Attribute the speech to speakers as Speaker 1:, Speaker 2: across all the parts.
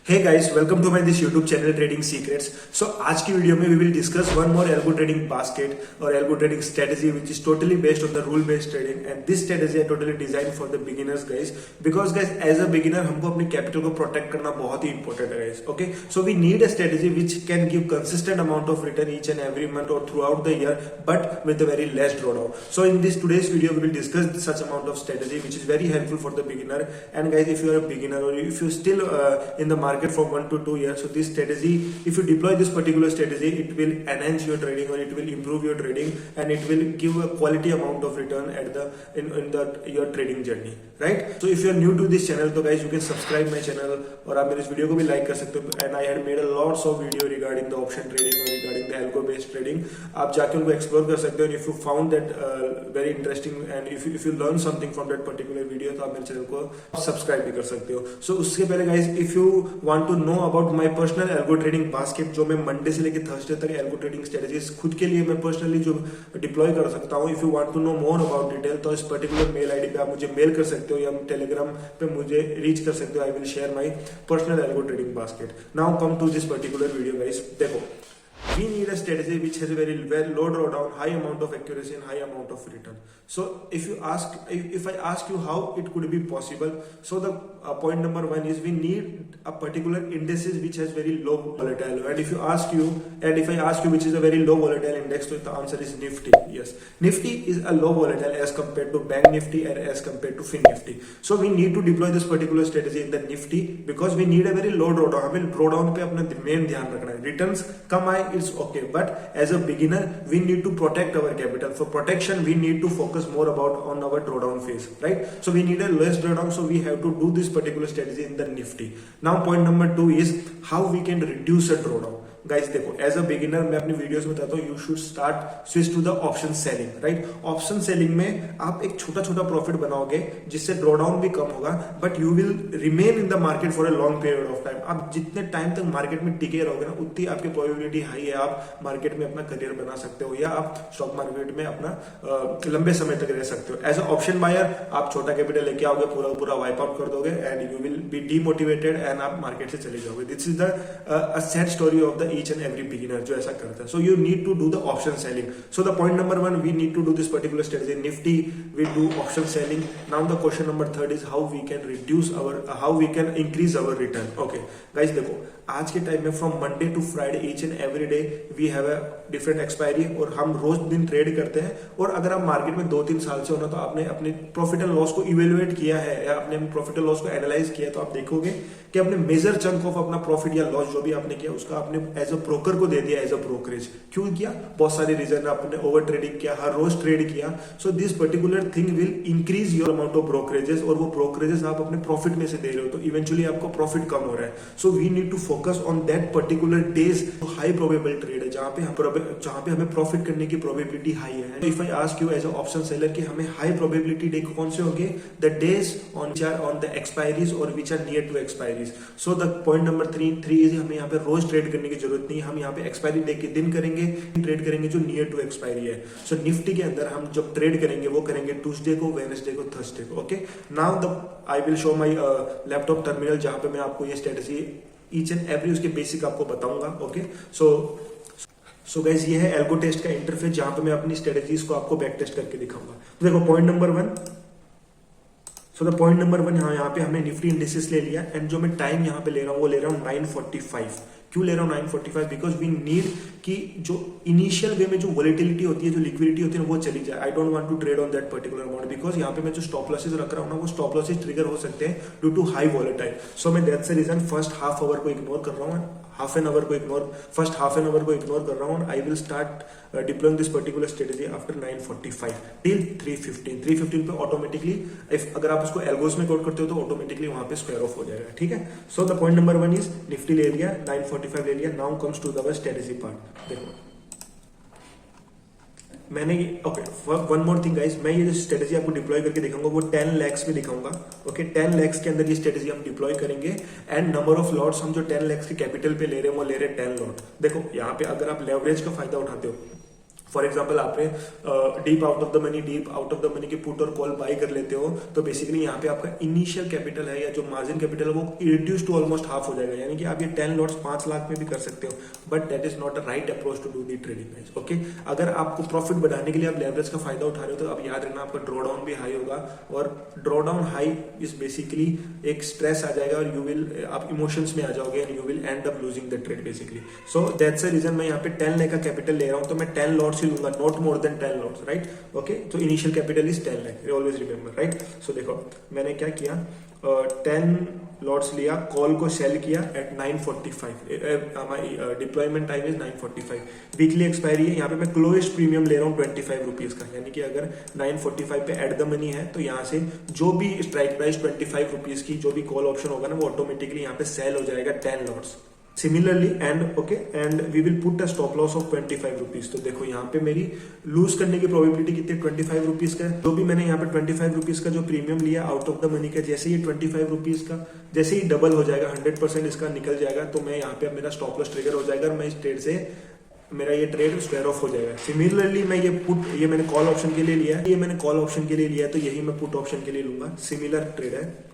Speaker 1: Hey guys, welcome to my this YouTube channel Trading Secrets. So आज की video में we will discuss one more algo trading basket or algo trading strategy which is totally based on the rule based trading and this strategy is totally designed for the beginners guys because guys as a beginner हमको अपनी capital को protect करना बहुत ही important है guys. Okay, so we need a strategy which can give consistent amount of return each and every month or throughout the year but with a very less drawdown. So in this today's video we will discuss such amount of strategy which is very helpful for the beginner. And guys, if you are a beginner or if you still in the market for 1 to 2 years, so this strategy, if you deploy this particular strategy, it will enhance your trading or it will improve your trading and it will give a quality amount of return at the in the your trading journey, right? So if you are new to this channel, so guys you can subscribe my channel और आप मेरे इस video को भी like कर सकते हो. And I had made a lots of video regarding the option trading or regarding the algo based trading. आप जाके उनको एक्सप्लोर कर सकते हो. And if you found that very interesting and if you learn something from that particular video, तो आप मेरे channel को सब्सक्राइब भी कर सकते हो. So उसके पहले guys, if you want to know about my personal algo trading basket, जो मैं मंडे से लेकर थर्सडे तक algo trading strategies खुद के लिए मैं पर्सनली जो डिप्लॉय कर सकता हूँ. If you want to know more about detail तो इस पर्टिकुलर मेल आईडी पे आप मुझे मेल कर सकते हो या टेलीग्राम पे मुझे रीच कर सकते हो. I will share my personal algo trading basket. Now come to this particular video guys. देखो, we need a strategy which has a very low drawdown, high amount of accuracy and high amount of return. So if I ask you how it could be possible, so the point number one is we need a particular indices which has very low volatile. And if I ask you which is a very low volatile index, so the answer is Nifty. Yes, Nifty is a low volatile as compared to Bank Nifty and as compared to Fin Nifty. So we need to deploy this particular strategy in the Nifty because we need a very low drawdown. हमें drawdown पे अपना main ध्यान रखना है. Returns कम आए it's okay, but as a beginner we need to protect our capital. For protection we need to focus more about on our drawdown phase, right? So we need a less drawdown, so we have to do this particular strategy in the Nifty. Now point number 2 is how we can reduce a drawdown. Guys देखो, as a beginner मैं अपनी videos में बताता हूँ you should start switch to the option selling, right? Option selling में आप एक छोटा छोटा प्रॉफिट बनाओगे जिससे ड्रॉडाउन भी कम होगा but you will remain in the market for a long period of time. आप जितने टाइम तक मार्केट में टिके रहोगे ना उतनी आपकी प्रोबेबिलिटी हाई है आप मार्केट में अपना करियर बना सकते हो या आप स्टॉक मार्केट में अपना लंबे समय तक रह सकते हो. एज अ ऑप्शन बायर आप छोटा कैपिटल लेके आओगे, पूरा वाइप आउट कर दोगे and you will be demotivated and आप मार्केट से चले जाओगे. This is the sad story of the each and every beginner जो ऐसा करता है. So you need to do the option selling. So the point number 1, we need to do this particular strategy. Nifty we do option selling. Now the question number 3 is how we can reduce how we can increase our return. Okay guys, देखो आज के time में from Monday to Friday each and every day we have a different expiry और हम रोज दिन trade करते हैं. और अगर आप मार्केट में 2-3 साल से हो ना तो आपने अपने प्रॉफिट एंड लॉस को इवेलुएट किया है या अपने प्रॉफिट एंड लॉस को एनालाइज किया तो आप देखोगे कि अपने मेजर चंक ऑफ अपना प्रॉफिट या लॉस जो भी आपने किया उसका आपने एज अ ब्रोकर को दे दिया एज अ ब्रोकरेज. क्यों किया? बहुत सारे रीजन. आपने ओवर ट्रेडिंग किया, हर रोज ट्रेड किया. So this particular thing will increase your amount of brokerages और वो ब्रोकरेजेस आप अपने प्रॉफिट में से दे रहे हो तो इवेंचुअली आपको प्रॉफिट कम हो रहा है. So we need to focus on that particular days high probable trade है जहां पे हमें प्रॉफिट करने की प्रोबेबिलिटी हाई है. If I ask you as a option seller कि हमें हाई प्रोबेबिलिटी डे कौन से होंगे? The days on the expiries और which are near to expiries. So the point number 3 is हमें यहाँ पे रोज ट्रेड करने की जरूरत नहीं. हम यहाँ पे एक्सपायरी डे के दिन करेंगे, ट्रेड करेंगे जो नियर टू एक्सपायरी है. सो निफ्टी के अंदर हम जब ट्रेड करेंगे वो करेंगे ट्यूसडे को, वेडनेसडे को, थर्सडे को. Okay, now the I will show my laptop terminal जहां पे मैं आपको ये स्ट्रेटजी ईच एंड एवरी उसके बेसिक आपको बताऊंगा. ओके, सो गाइज ये है एल्गो टेस्ट का इंटरफेस जहां पे मैं अपनी स्ट्रेटजीज को आपको बैक टेस्ट करके दिखाऊंगा. देखो point number 1. So the point number 1 यहाँ पे हमने निफ्टी इंडिसेस ले लिया एंड जो मैं टाइम यहाँ पे ले रहा हूँ वो ले रहा हूँ 9:45. क्यों ले रहा हूँ 9:45? बिकॉज वी नीड कि जो इनिशियल वे में जो वोलेटिलिटी होती है, जो लिक्विडिटी होती है वो चली जाए. I don't want to trade on that particular amount because यहाँ पे मैं जो स्टॉप लॉसेज रख रहा हूँ ना वो स्टॉप लॉसेज ट्रिगर हो सकते हैं due to high volatile. So मैं that's the reason first half hour को इग्नोर कर रहा हूँ, हाफ एन आवर को इग्नोर कर रहा हूँ. I will start deploying this particular strategy after 9:45 till 3:15 पे ऑटोमेटिकली अगर आप उसको एल्गोस में कोड करते हो तो ऑटोमेटिकली वहां पे स्क्वायर ऑफ हो जाएगा. ठीक है. So the point number 1 is Nifty ले लिया, 9:45 ले लिया. Now comes to the strategy part. देखो मैंने okay one more thing guys, मैं ये जो स्ट्रेटेजी आपको डिप्लॉय करके दिखाऊंगा वो 10 lakhs में दिखाऊंगा. ओके, 10 lakhs के अंदर ये स्ट्रेटेजी हम डिप्लॉय करेंगे एंड नंबर ऑफ लॉट्स हम जो 10 lakhs के कैपिटल पे ले रहे हैं वो ले रहे हैं 10 लॉट. देखो यहाँ पे अगर आप लेवरेज का फायदा उठाते हो फॉर एग्जाम्पल आपने deep out of the money की पुट और कॉल बाय कर लेते हो, तो बेसिकली यहाँ पे आपका इनिशियल कैपिटल है या जो मार्जिन कैपिटल है वो रिड्यूस टू ऑलमोस्ट हाफ हो जाएगा, यानी कि आप ये 10 लॉट्स 5 लाख में भी कर सकते हो, but that is not a right approach to do the trading guys. Okay, अगर आपको प्रॉफिट बढ़ाने के लिए आप लेवरेज का फायदा उठा रहे हो तो अब याद रखना आपका ड्रॉ डाउन भी हाई होगा, और drawdown high is basically एक स्ट्रेस आ जाएगा और आप इमोशंस में आ जाओगे and you will end up losing the trade basically. So that's the reason मैं यहाँ पे 10 लाख का कैपिटल ले रहा हूँ, तो मैं 10 लॉट्स ही लूंगा, not more than 10 lots, right. Okay, तो initial capital is 10 lakh, always remember, right. So देखो मैंने क्या किया, 10 लॉट्स लिया, कॉल को सेल किया एट 9:45, हमारी deployment time is 9:45, weekly expiry है, यहाँ पे मैं क्लोएस्ट प्रीमियम ले रहा हूँ 25 रुपीज का, यानी कि अगर 9:45 पे एट द मनी है तो यहाँ से जो भी स्ट्राइक प्राइस 25 रुपीज की जो भी कॉल ऑप्शन होगा ना वो ऑटोमेटिकली यहाँ पे सेल हो जाएगा 10 lots similarly. And we will put a stop loss of 25 rupees. तो देखो यहाँ पे मेरी लूज करने की प्रोबेबिलिटी कितनी, 25 रुपीज का, जो भी मैंने यहाँ पे 25 रुपीज का जो प्रीमियम लिया आउट ऑफ द मनी का, जैसे ही 25 रुपीज का जैसे ही डबल हो जाएगा, 100% इसका निकल जाएगा, तो मैं यहाँ पे मेरा स्टॉप लॉस ट्रिगर हो जाएगा और मैं इस ट्रेड से मेरा ये ट्रेड स्क्वायर ऑफ हो जाएगा। सिमिलरली मैं ये मैंने कॉल ऑप्शन के लिए लिया है, ये मैंने कॉल ऑप्शन के लिए लिया है, तो यही मैं पुट ऑप्शन के लिए लूंगा, सिमिलर ट्रेड है।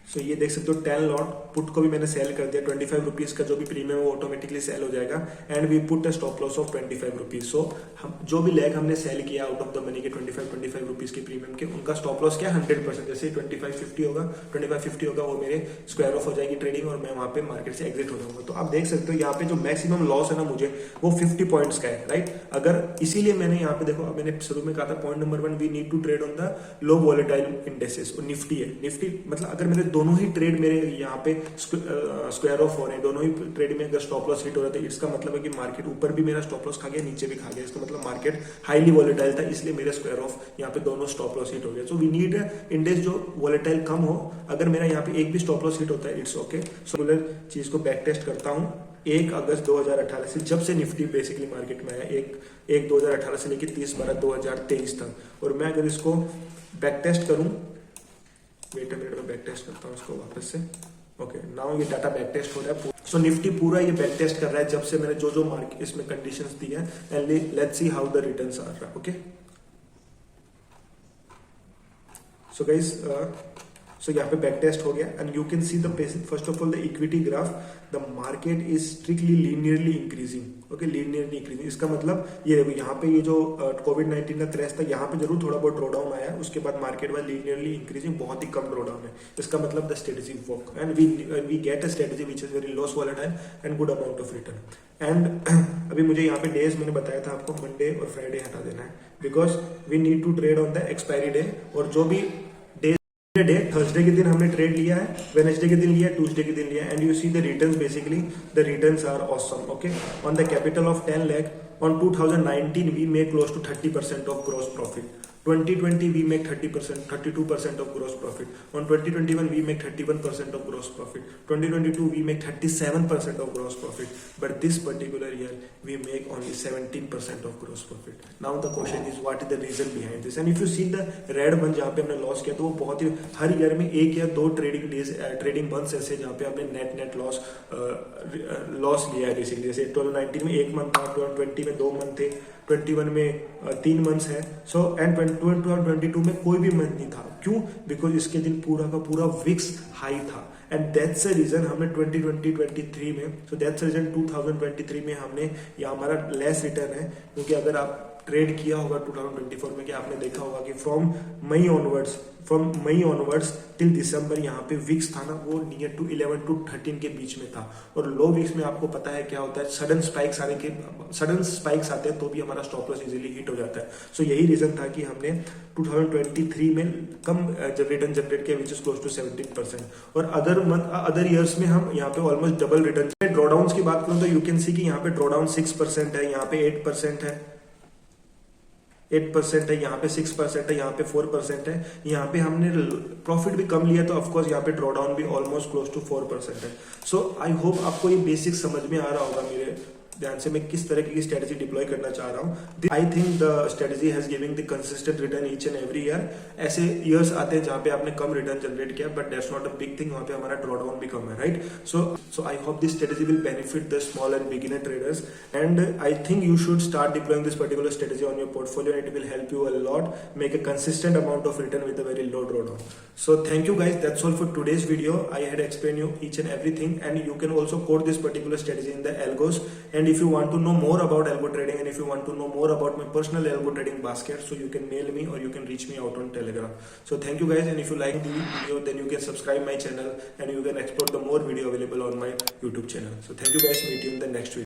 Speaker 1: सो ये देख सकते हो 10 लॉट पुट को भी मैंने सेल कर दिया, 25 रुपीज का जो भी प्रीमियम है वो ऑटोमेटिकली सेल हो जाएगा and we put a stop loss of 25 rupees. So हम जो भी लेग हमने सेल किया आउट ऑफ द मनी के 25 रुपीज के प्रीमियम के, उनका स्टॉप लॉस क्या 100%, जैसे 2550 होगा वो मेरे स्क्वायर ऑफ हो जाएगी ट्रेडिंग और मैं वहां पे मार्केट से एग्जिट हो जाऊंगा। तो आप देख सकते हो यहाँ पे जो मैक्सिमम लॉस है ना मुझे वो 50 पॉइंट्स का है, राइट। अगर इसीलिए मैंने यहाँ पे देखो, मैंने शुरू में कहा था point number 1 we need to trade on the low volatile indexes, और निफ्टी है, निफ्टी मतलब अगर मेरे दोनों ही ट्रेड मेरे यहाँ पे स्क्वायर ऑफ हो रहे हैं, दोनों ही ट्रेड में अगर स्टॉप लॉस हिट हो रहा है तो इसका मतलब है कि मार्केट ऊपर भी मेरा स्टॉप लॉस खा गया, नीचे भी खा गया, इसका मतलब मार्केट हाईली वॉलेटाइल था, इसलिए मेरे स्क्वायर ऑफ यहाँ पे दोनों स्टॉप लॉस हिट हो गया। सो वी नीड इंडेक्स जो वॉलेटाइल कम हो, अगर मेरा यहाँ पे एक भी स्टॉप लॉस हिट होता है इट्स ओके। सो चीज को बैक टेस्ट करता हूँ 1 अगस्त 2018 से, जब से निफ्टी बेसिकली मार्केट में आया, 1 2018 से लेकर 30/12/2023 तक, और मैं अगर इसको बैक टेस्ट करूं, वेट अ मिनट में बैक टेस्ट करता हूं इसको वापस से। ओके, नाउ ये डाटा बैक टेस्ट हो रहा है। सो निफ्टी पूरा ये बैक टेस्ट कर रहा है जब से मैंने जो मार्केट इसमें कंडीशंस दी है, and let's see how the returns are. Okay, so guys so यहाँ पे बैक टेस्ट हो गया and you can see the basic, first of all the equity graph, the market is strictly linearly increasing. Okay, linearly increasing, इसका मतलब ये यहाँ पे ये जो कोविड-19 का थ्रेश था, यहाँ पे जरूर थोड़ा बहुत ड्रॉ डाउन आया, उसके बाद मार्केट वाइज लीनियरली इंक्रीजिंग, बहुत ही कम ड्रॉ डाउन है। इसका मतलब the strategy work and we get a strategy which is very loss volatile and good amount of return. And अभी मुझे यहाँ पे डेज मैंने बताया था आपको, मंडे और फ्राइडे हटा देना है, because we need to trade on the expiry day, और जो भी डे, थर्सडे के दिन हमने ट्रेड लिया है, वेडनेसडे के दिन लिया है, ट्यूसडे के दिन लिया है, and you see the returns, basically the returns are awesome. Okay, on the capital of 10 lakh on 2019 we make close to 30% of gross profit, 2020 we make 30%, 32% of gross profit, on 2021 we make 31% of gross profit, 2022 we make 37% of gross profit, but this particular year we make only 17% of gross profit. Now the question is what is the reason behind this, and if you see the red one जहाँ पे हमने loss किया, तो वो बहुत ही हर year में 1 या 2 trading months ऐसे जहाँ पे हमने नेट लॉस लिया है बेसिकली। जैसे 2019 में 1 मंथ था, 2020 में 2 मंथ थे, 21 में 3 मंथ्स है, सो एंड 2022 में कोई भी मंथ नहीं था। क्यों? बिकॉज इसके दिन पूरा का पूरा विक्स हाई था, एंड दैट्स द रीजन हमने 2023 में, सो दैट्स द रीजन 2023 में हमने, या हमारा लेस रिटर्न है, क्योंकि अगर आप ट्रेड किया होगा 2024 में, कि आपने देखा होगा कि from May onwards till December यहाँ पे विक्स था ना, वो नियर टू 11 to 13 के बीच में था, और लो विक्स में आपको पता है क्या होता है, सडन स्पाइक्स आते हैं तो भी हमारा स्टॉप लॉस इजीली हिट हो जाता है। सो यही रीजन था कि हमने 2023 में कम रिटर्न जनरेट किया, विच इज क्लोज टू 17%, और अदर ईयर्स में हम यहाँ पे ऑलमोस्ट डबल रिटर्न। ड्रॉडाउन की बात करूं तो यू कैन सी कि यहाँ पे ड्रॉडाउन 6% है, यहाँ पे 8% है, 8% है, यहाँ पे 6% है, यहाँ पे 4% है, यहाँ पे हमने प्रॉफिट भी कम लिया, तो ऑफकोर्स यहाँ पे ड्रॉडाउन भी ऑलमोस्ट क्लोज टू 4% है। सो आई होप आपको ये बेसिक समझ में आ रहा होगा ध्यान से मैं किस तरह की स्ट्रेटेजी डिप्लॉय करना चाह रहा हूँ। I think the strategy has giving the consistent return each and every year. ऐसे ईयर्स आते हैं जहां पे आपने कम रिटर्न जनरेट किया, but that's not a big thing, वहां पे हमारा ड्रॉडाउन भी कम है, right? So I hope this strategy will benefit the small and beginner traders, and I think you should start deploying this particular strategy on your portfolio, and it will help you a lot make a consistent amount of return with a very low drawdown. So thank you guys, that's all for today's video. I had explained you each and everything, and you can also code this particular strategy in the algos. And if you want to know more about algo trading, and if you want to know more about my personal algo trading basket, so you can mail me or you can reach me out on Telegram. So thank you guys, and if you like the video, then you can subscribe my channel and you can explore the more video available on my YouTube channel. So thank you guys, meet you in the next video.